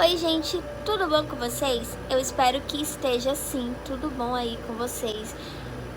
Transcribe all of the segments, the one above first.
Oi gente, tudo bom com vocês? Eu espero que esteja sim, tudo bom aí com vocês.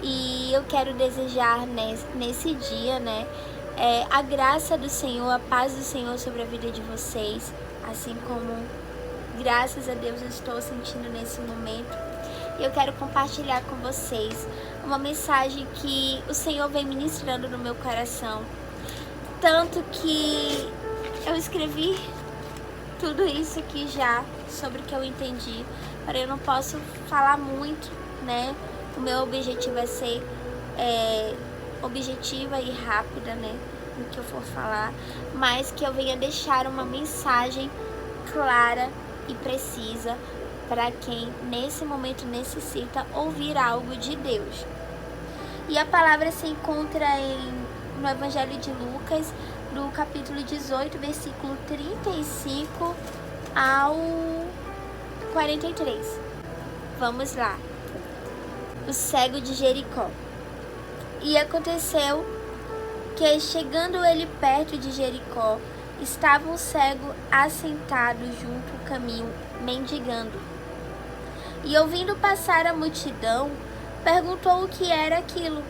E eu quero desejar nesse dia, a graça do Senhor, a paz do Senhor sobre a vida de vocês, assim como graças a Deus eu estou sentindo nesse momento. E eu quero compartilhar com vocês uma mensagem que o Senhor vem ministrando no meu coração. Tanto que eu escrevi tudo isso aqui já sobre o que eu entendi, porém eu não posso falar muito, né? O meu objetivo é ser objetiva e rápida, né? No que eu for falar, mas que eu venha deixar uma mensagem clara e precisa para quem nesse momento necessita ouvir algo de Deus. E a palavra se encontra no Evangelho de Lucas, do capítulo 18, versículo 35 ao 43. Vamos lá. O cego de Jericó. E aconteceu que, chegando ele perto de Jericó, estava um cego assentado junto ao caminho, mendigando. E ouvindo passar a multidão, perguntou o que era aquilo.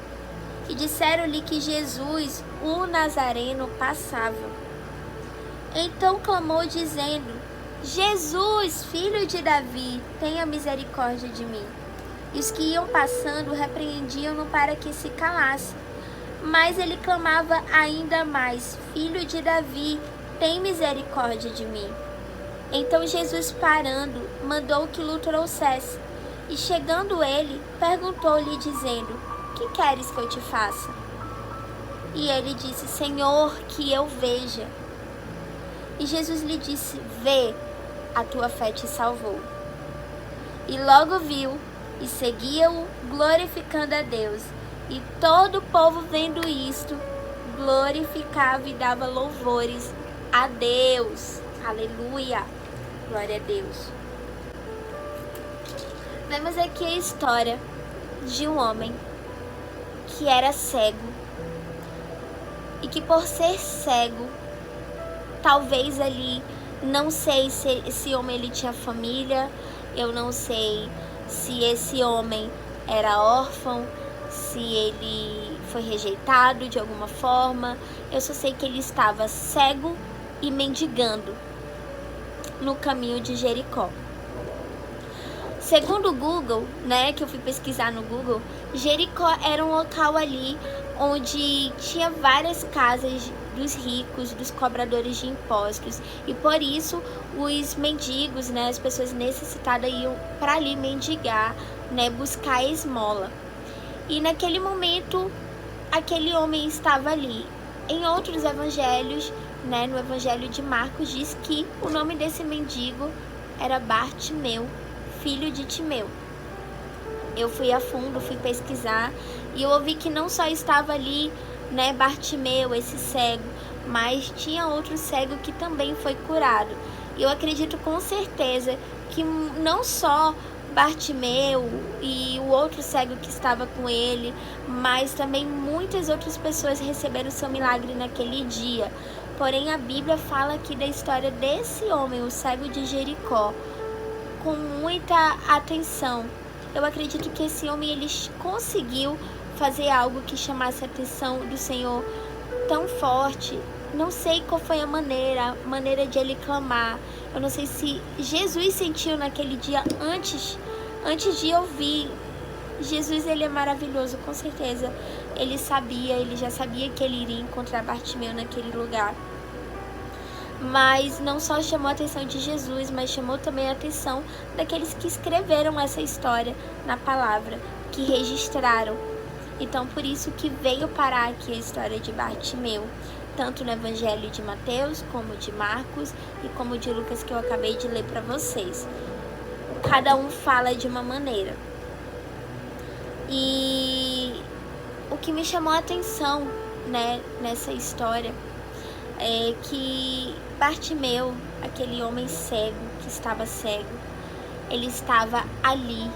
E disseram-lhe que Jesus, o Nazareno, passava. Então clamou, dizendo: Jesus, filho de Davi, tenha misericórdia de mim. E os que iam passando repreendiam-no para que se calasse. Mas ele clamava ainda mais: Filho de Davi, tem misericórdia de mim. Então Jesus, parando, mandou que lhe trouxesse. E chegando ele, perguntou-lhe, dizendo: que queres que eu te faça? E ele disse: Senhor, que eu veja. E Jesus lhe disse: vê, a tua fé te salvou. E logo viu e seguia-o, glorificando a Deus. E todo o povo, vendo isto, glorificava e dava louvores a Deus. Aleluia! Glória a Deus. Vemos aqui a história de um homem que era cego e que, por ser cego, talvez ali, não sei se esse homem ele tinha família, eu não sei se esse homem era órfão, se ele foi rejeitado de alguma forma, eu só sei que ele estava cego e mendigando no caminho de Jericó. Segundo o Google, que eu fui pesquisar no Google, Jericó era um local ali onde tinha várias casas dos ricos, dos cobradores de impostos. E por isso os mendigos, as pessoas necessitadas iam para ali mendigar, buscar esmola. E naquele momento, aquele homem estava ali. Em outros evangelhos, no evangelho de Marcos, diz que o nome desse mendigo era Bartimeu, filho de Timeu. Eu fui a fundo, fui pesquisar e eu ouvi que não só estava ali, Bartimeu, esse cego, mas tinha outro cego que também foi curado. E eu acredito com certeza que não só Bartimeu e o outro cego que estava com ele, mas também muitas outras pessoas receberam seu milagre naquele dia. Porém, a Bíblia fala aqui da história desse homem, o cego de Jericó, com muita atenção. Eu acredito que esse homem ele conseguiu fazer algo que chamasse a atenção do Senhor tão forte. Não sei qual foi a maneira de ele clamar. Eu não sei se Jesus sentiu naquele dia antes de ouvir. Jesus, ele é maravilhoso, com certeza. Ele já sabia que ele iria encontrar Bartimeu naquele lugar. Mas não só chamou a atenção de Jesus, mas chamou também a atenção daqueles que escreveram essa história na palavra, que registraram. Então, por isso que veio parar aqui a história de Bartimeu, tanto no Evangelho de Mateus, como de Marcos e como de Lucas, que eu acabei de ler para vocês. Cada um fala de uma maneira. E o que me chamou a atenção, nessa história, é que Bartimeu, aquele homem cego, que estava cego, ele estava ali,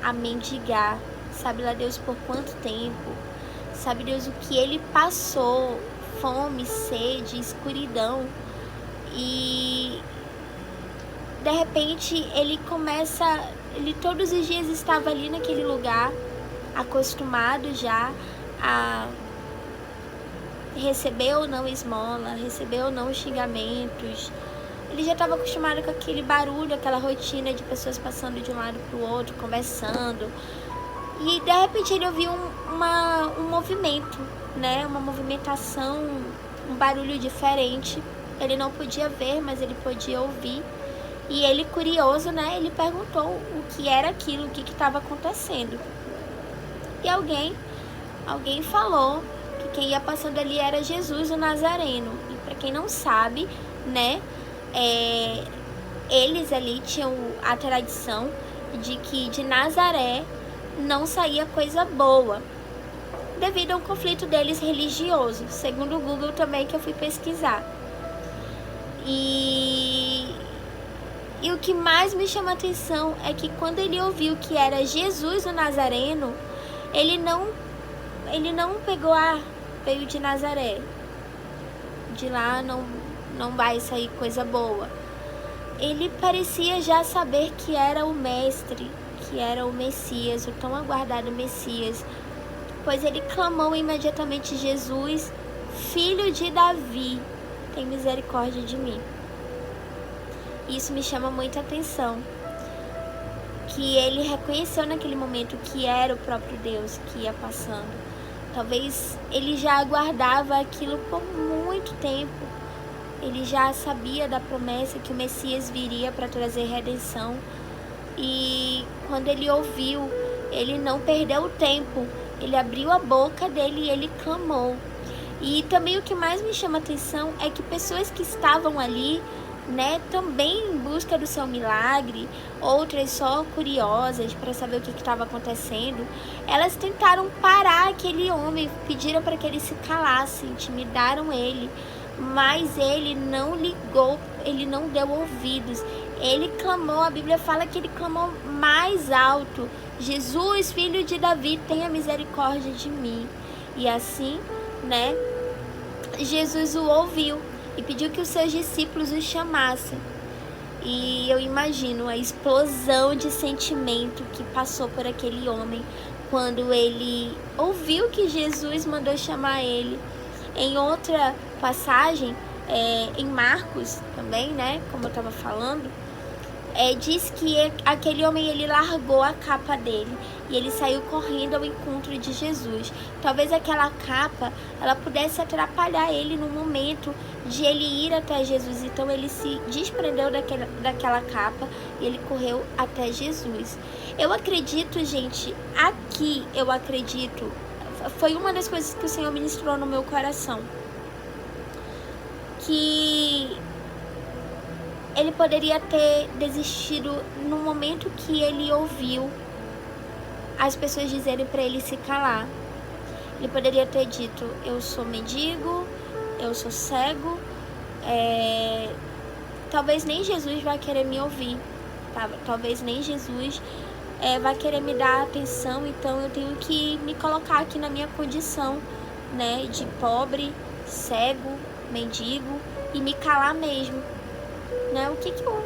a mendigar, sabe lá Deus por quanto tempo, sabe Deus o que ele passou, fome, sede, escuridão, e de repente ele todos os dias estava ali naquele lugar, acostumado já a receber ou não esmola, receber ou não xingamentos. Ele já estava acostumado com aquele barulho, aquela rotina de pessoas passando de um lado para o outro, conversando. E de repente ele ouviu um movimento, né? Uma movimentação, um barulho diferente. Ele não podia ver, mas ele podia ouvir. E ele, curioso, né? Ele perguntou o que era aquilo, o que estava acontecendo. E alguém falou que quem ia passando ali era Jesus, o Nazareno. E para quem não sabe, né? Eles ali tinham a tradição de que de Nazaré não saía coisa boa, devido a um conflito deles religioso, segundo o Google também, que eu fui pesquisar. E o que mais me chama a atenção é que quando ele ouviu que era Jesus o Nazareno, ele não pegou, veio de Nazaré, de lá não vai sair coisa boa. Ele parecia já saber que era o mestre, que era o Messias, o tão aguardado Messias, pois ele clamou imediatamente: Jesus, filho de Davi, tem misericórdia de mim. Isso me chama muita atenção, que ele reconheceu naquele momento que era o próprio Deus que ia passando. Talvez ele já aguardava aquilo por muito tempo. Ele já sabia da promessa que o Messias viria para trazer redenção. E quando ele ouviu, ele não perdeu o tempo. Ele abriu a boca dele e ele clamou. E também o que mais me chama a atenção é que pessoas que estavam ali, né, também em busca do seu milagre, outras só curiosas para saber o que estava acontecendo, elas tentaram parar aquele homem, pediram para que ele se calasse, intimidaram ele. Mas ele não ligou, ele não deu ouvidos. Ele clamou, a Bíblia fala que ele clamou mais alto: Jesus, filho de Davi, tenha misericórdia de mim. E assim, né, Jesus o ouviu e pediu que os seus discípulos o chamassem. E eu imagino a explosão de sentimento que passou por aquele homem quando ele ouviu que Jesus mandou chamar ele. Em outra passagem, em Marcos também, né, como eu estava falando, diz que aquele homem, ele largou a capa dele e ele saiu correndo ao encontro de Jesus. Talvez aquela capa, ela pudesse atrapalhar ele no momento de ele ir até Jesus. Então ele se desprendeu daquela capa e ele correu até Jesus. Eu acredito, gente, foi uma das coisas que o Senhor ministrou no meu coração, que ele poderia ter desistido no momento que ele ouviu as pessoas dizerem para ele se calar. Ele poderia ter dito: eu sou mendigo, eu sou cego, talvez nem Jesus vai querer me ouvir, talvez nem Jesus vai querer me dar atenção, então eu tenho que me colocar aqui na minha condição, né, de pobre, cego, mendigo, e me calar mesmo, né? O que eu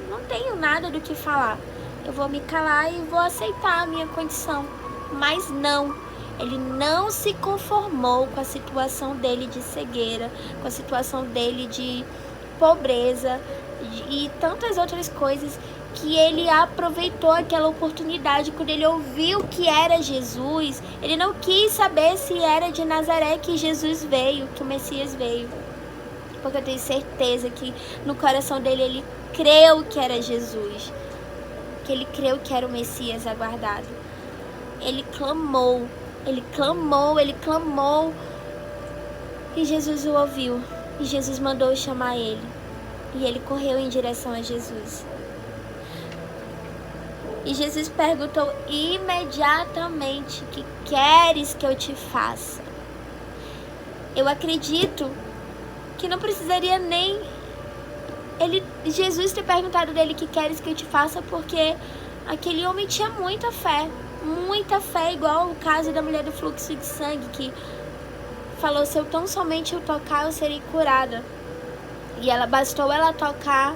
não tenho nada do que falar, eu vou me calar e vou aceitar a minha condição. Mas não, ele não se conformou com a situação dele de cegueira, com a situação dele de pobreza e tantas outras coisas, que ele aproveitou aquela oportunidade. Quando ele ouviu que era Jesus, ele não quis saber se era de Nazaré que Jesus veio, que o Messias veio, porque eu tenho certeza que no coração dele ele creu que era Jesus, que ele creu que era o Messias aguardado. Ele clamou, e Jesus o ouviu, e Jesus mandou chamar ele, e ele correu em direção a Jesus. E Jesus perguntou imediatamente: que queres que eu te faça? Eu acredito que não precisaria nem Jesus ter perguntado dele: que queres que eu te faça? Porque aquele homem tinha muita fé, igual o caso da mulher do fluxo de sangue, que falou: se eu tão somente o tocar, eu serei curada. E bastou ela tocar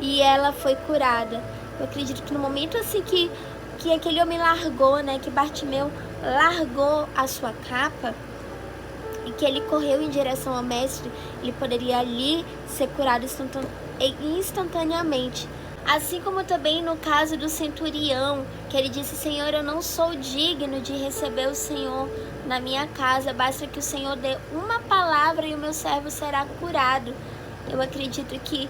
e ela foi curada. Eu acredito que no momento assim que aquele homem largou, né, que Bartimeu largou a sua capa e que ele correu em direção ao mestre, ele poderia ali ser curado instantaneamente. Assim como também no caso do centurião, que ele disse: Senhor, eu não sou digno de receber o Senhor na minha casa, basta que o Senhor dê uma palavra e o meu servo será curado. Eu acredito que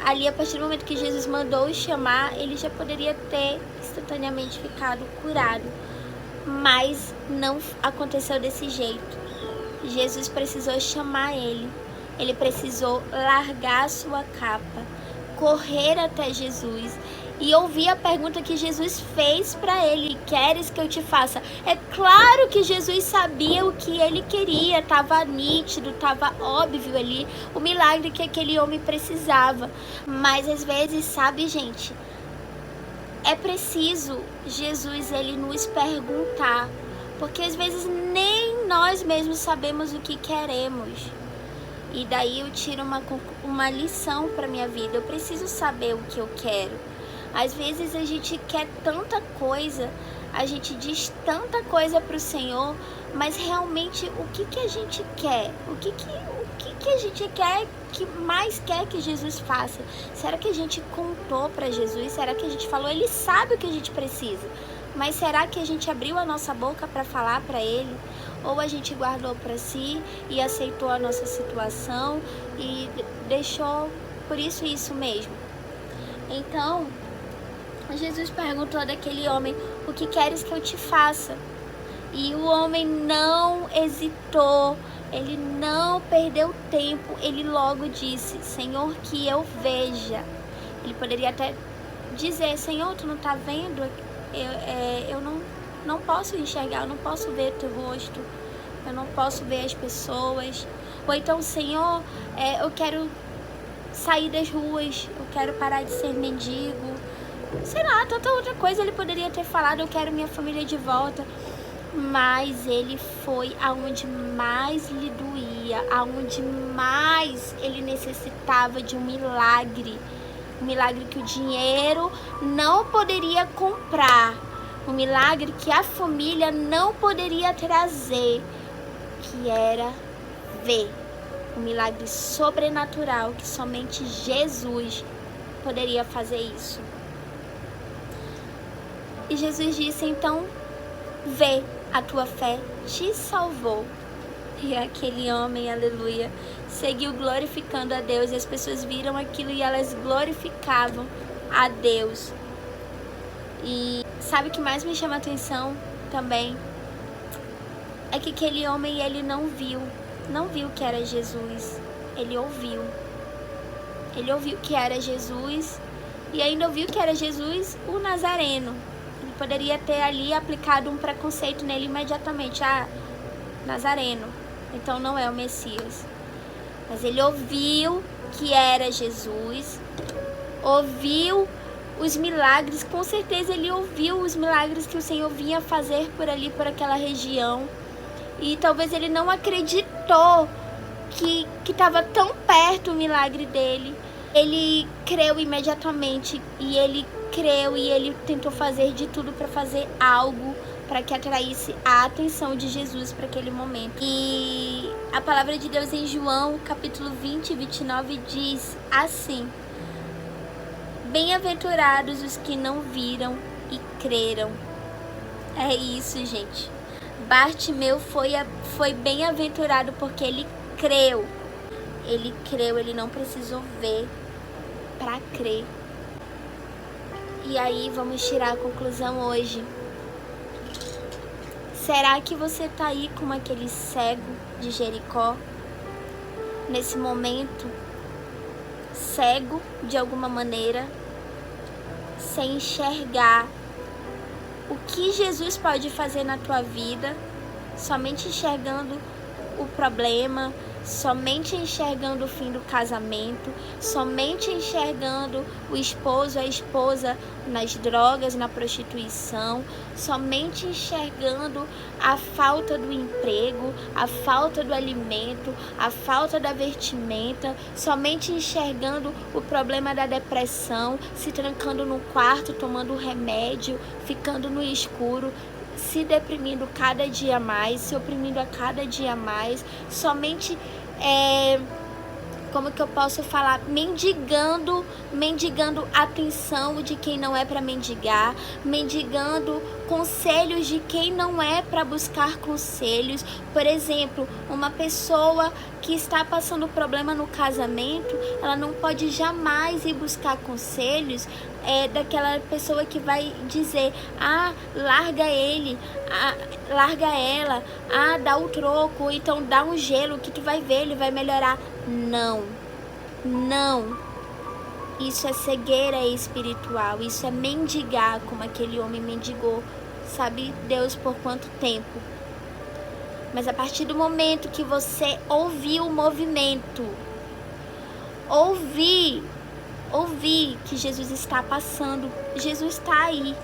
ali, a partir do momento que Jesus mandou chamar, ele já poderia ter instantaneamente ficado curado. Mas não aconteceu desse jeito. Jesus precisou chamar ele. Ele precisou largar a sua capa, correr até Jesus e ouvir a pergunta que Jesus fez para ele: queres que eu te faça? É claro que Jesus sabia o que ele queria, estava nítido, estava óbvio ali o milagre que aquele homem precisava. Mas às vezes, sabe, gente, é preciso Jesus ele nos perguntar, porque às vezes nem nós mesmos sabemos o que queremos. E daí eu tiro uma lição para minha vida. Eu preciso saber o que eu quero. Às vezes a gente quer tanta coisa, a gente diz tanta coisa para o Senhor, mas realmente o que a gente quer? O que a gente quer, que mais quer que Jesus faça? Será que a gente contou para Jesus? Será que a gente falou? Ele sabe o que a gente precisa, mas será que a gente abriu a nossa boca para falar para Ele? Ou a gente guardou para si e aceitou a nossa situação e deixou por isso mesmo? Então, Jesus perguntou daquele homem: o que queres que eu te faça? E o homem não hesitou, ele não perdeu tempo, ele logo disse: Senhor, que eu veja. Ele poderia até dizer: Senhor, tu não está vendo? Eu não posso enxergar, eu não posso ver teu rosto, eu não posso ver as pessoas. Ou então: Senhor, eu quero sair das ruas, eu quero parar de ser mendigo. Sei lá, tanta outra coisa ele poderia ter falado: eu quero minha família de volta. Mas ele foi aonde mais lhe doía, aonde mais ele necessitava de um milagre. Um milagre que o dinheiro não poderia comprar. Um milagre que a família não poderia trazer. Que era ver. Um milagre sobrenatural que somente Jesus poderia fazer isso. E Jesus disse: então, vê, a tua fé te salvou. E aquele homem, aleluia, seguiu glorificando a Deus. E as pessoas viram aquilo e elas glorificavam a Deus. E sabe o que mais me chama a atenção também? É que aquele homem, ele não viu que era Jesus. Ele ouviu que era Jesus. E ainda ouviu que era Jesus o Nazareno. Ele poderia ter ali aplicado um preconceito nele imediatamente: ah, Nazareno, então não é o Messias. Mas ele ouviu que era Jesus, ouviu os milagres, com certeza ele ouviu os milagres que o Senhor vinha fazer por ali, por aquela região. E talvez ele não acreditou que estava tão perto o milagre dele. Ele creu imediatamente, e ele creu e ele tentou fazer de tudo para fazer algo para que atraísse a atenção de Jesus para aquele momento. E a palavra de Deus em João, capítulo 20, 29, diz assim: bem-aventurados os que não viram e creram. É isso, gente. Bartimeu foi bem-aventurado porque ele creu. Ele creu, ele não precisou ver para crer. E aí vamos tirar a conclusão hoje. Será que você tá aí como aquele cego de Jericó? Nesse momento, cego de alguma maneira, sem enxergar o que Jesus pode fazer na tua vida, somente enxergando o problema, somente enxergando o fim do casamento, somente enxergando o esposo, a esposa nas drogas, na prostituição, somente enxergando a falta do emprego, a falta do alimento, a falta da vestimenta, somente enxergando o problema da depressão, se trancando no quarto, tomando remédio, ficando no escuro, se deprimindo cada dia mais, se oprimindo a cada dia mais, somente, como que eu posso falar, mendigando atenção de quem não é para mendigar, mendigando conselhos de quem não é para buscar conselhos. Por exemplo, uma pessoa que está passando problema no casamento, ela não pode jamais ir buscar conselhos daquela pessoa que vai dizer: ah, larga ele, ah, larga ela, ah, dá o troco, ou então dá um gelo que tu vai ver, ele vai melhorar. Não, não. Isso é cegueira espiritual, isso é mendigar, como aquele homem mendigou, sabe Deus por quanto tempo. Mas a partir do momento que você ouvir o movimento, ouvir que Jesus está passando, Jesus está aí.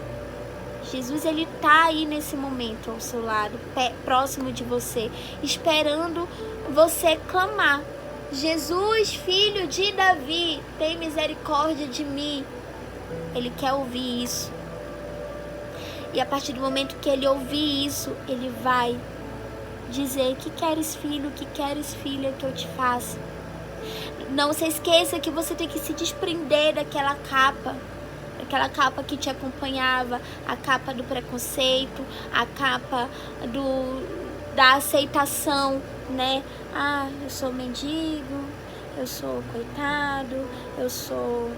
Jesus, ele está aí nesse momento ao seu lado, próximo de você, esperando você clamar: Jesus, filho de Davi, tem misericórdia de mim. Ele quer ouvir isso. E a partir do momento que ele ouvir isso, ele vai dizer: que queres, filho, que queres, filha, que eu te faça? Não se esqueça que você tem que se desprender daquela capa que te acompanhava, a capa do preconceito, a capa da aceitação, né? Ah, eu sou mendigo, eu sou coitado, eu sou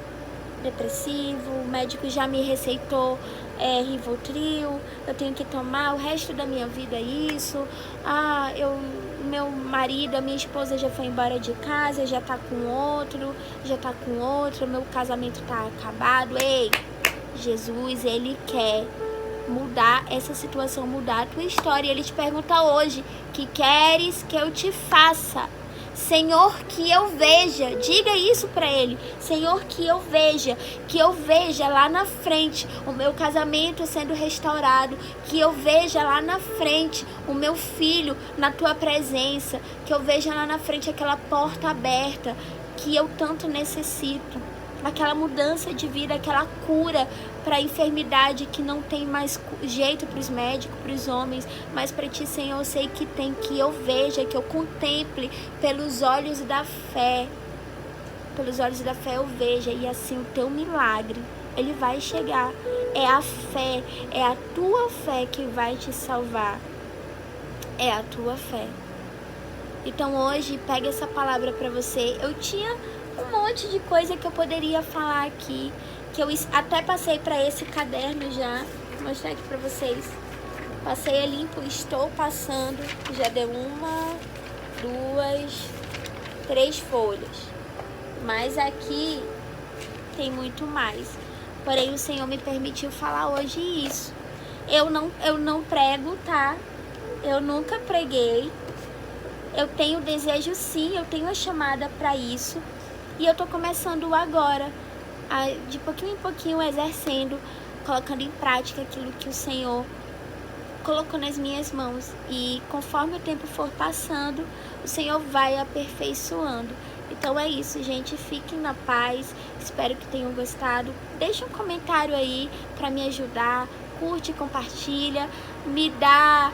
depressivo, o médico já me receitou Rivotril, eu tenho que tomar o resto da minha vida isso. Ah, meu marido, a minha esposa já foi embora de casa, já tá com outro, meu casamento tá acabado. Ei, Jesus, ele quer mudar essa situação, mudar a tua história. Ele te pergunta hoje: que queres que eu te faça? Senhor, que eu veja, diga isso para ele: Senhor, que eu veja lá na frente o meu casamento sendo restaurado, que eu veja lá na frente o meu filho na tua presença, que eu veja lá na frente aquela porta aberta que eu tanto necessito, aquela mudança de vida, aquela cura para a enfermidade que não tem mais jeito para os médicos, para os homens, mas para ti, Senhor, eu sei que tem, que eu veja, que eu contemple pelos olhos da fé. Pelos olhos da fé eu veja, e assim o teu milagre, ele vai chegar. É a fé, é a tua fé que vai te salvar. É a tua fé. Então hoje, pega essa palavra para você. Eu tinha um monte de coisa que eu poderia falar aqui, que eu até passei para esse caderno já. Vou mostrar aqui para vocês. Passei a limpo, estou passando. Já deu 1, 2, 3 folhas. Mas aqui tem muito mais. Porém, o Senhor me permitiu falar hoje isso. Eu não prego, tá? Eu nunca preguei. Eu tenho desejo, sim, eu tenho a chamada para isso. E eu tô começando agora, de pouquinho em pouquinho, exercendo, colocando em prática aquilo que o Senhor colocou nas minhas mãos. E conforme o tempo for passando, o Senhor vai aperfeiçoando. Então é isso, gente. Fiquem na paz. Espero que tenham gostado. Deixa um comentário aí para me ajudar. Curte, compartilha, me dá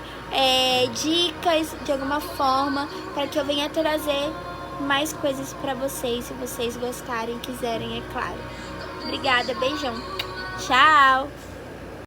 dicas de alguma forma para que eu venha trazer mais coisas para vocês, se vocês gostarem, quiserem, é claro. Obrigada, beijão. Tchau!